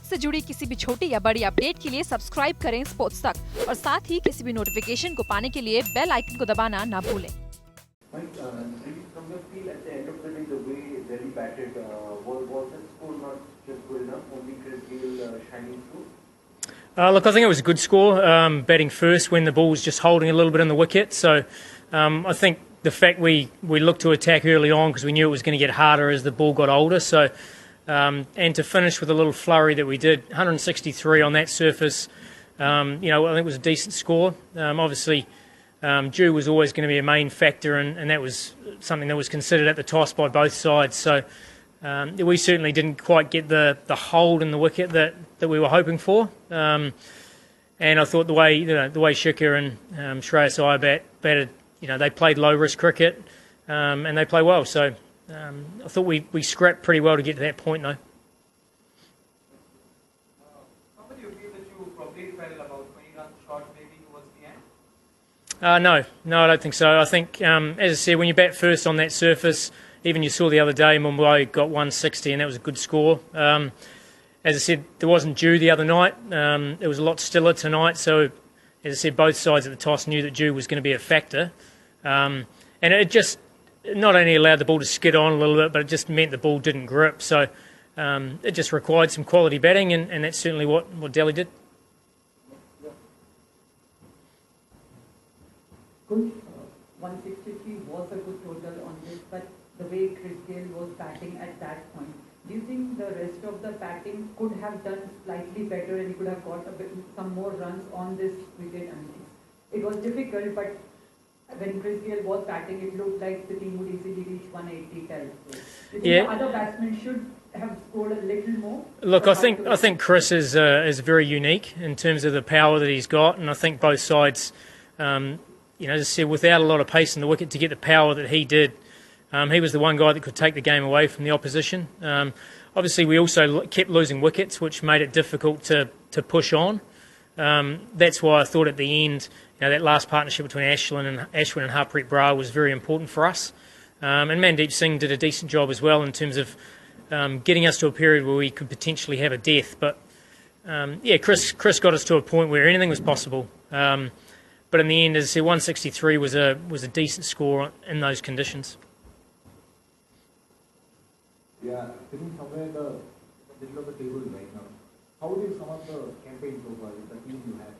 Sports से जुड़ी किसी भी छोटी या बड़ी अपडेट के लिए सब्सक्राइब करें स्पोर्ट्स तक और साथ ही किसी भी नोटिफिकेशन को पाने के लिए बेल आइकन को दबाना ना भूलें। Look, I think it was a good score, batting first when the ball was just holding a little bit in the wicket. So I think the fact we looked to attack early on because we knew it was going to get harder as the ball got older. So and to finish with a little flurry that we did, 163 on that surface, I think it was a decent score. Obviously, dew was always going to be a main factor, and that was something that was considered at the toss by both sides. So we certainly didn't quite get the hold in the wicket that we were hoping for. And I thought the way Shikhar and Shreyas Iyer batted, they played low risk cricket and they play well. So I thought we scrapped pretty well to get to that point, though. How do you feel that you probably fell about 20 runs short maybe towards the end? No, I don't think so. I think, as I said, when you bat first on that surface, even you saw the other day, Mumbai got 160 and that was a good score. As I said, there wasn't dew the other night. It was a lot stiller tonight. So, as I said, both sides of the toss knew that dew was going to be a factor. And it just not only allowed the ball to skid on a little bit, but it just meant the ball didn't grip. So it just required some quality batting, and that's certainly what Delhi did. Coach, 163 was a good total on this, but the way Chris Gayle was batting at that point, do you think the rest of the batting could have done slightly better and he could have got some more runs on this wicket? I mean, it was difficult, but when Chris Gayle was batting, it looked like the team would easily reach 180 10. So, do you think the other batsmen should have scored a little more? Look, I think Chris is very unique in terms of the power that he's got, and I think both sides, as I said, without a lot of pace in the wicket to get the power that he did. He was the one guy that could take the game away from the opposition. Obviously, we also kept losing wickets, which made it difficult to push on. That's why I thought at the end, that last partnership between Ashwin and Harpreet Brar was very important for us. And Mandeep Singh did a decent job as well in terms of getting us to a period where we could potentially have a death. But Chris got us to a point where anything was possible. But in the end, as I said, 163 was a decent score in those conditions. Yeah, sitting somewhere in the middle of the table right now. How do you sum up the campaign so far with the team you have?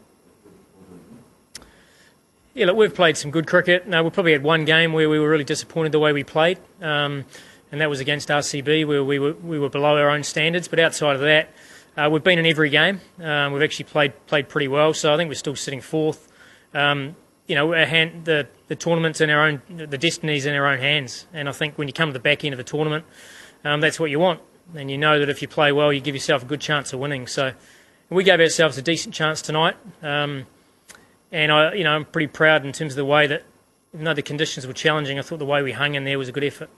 Yeah, look, we've played some good cricket. No, we probably had one game where we were really disappointed the way we played, and that was against RCB, where we were below our own standards. But outside of that, we've been in every game. We've actually played pretty well. So I think we're still sitting fourth. The tournament's in our own, the destiny's in our own hands. And I think when you come to the back end of a tournament, that's what you want. And you know that if you play well, you give yourself a good chance of winning. So we gave ourselves a decent chance tonight. And I'm pretty proud in terms of the way that, even though the conditions were challenging, I thought the way we hung in there was a good effort.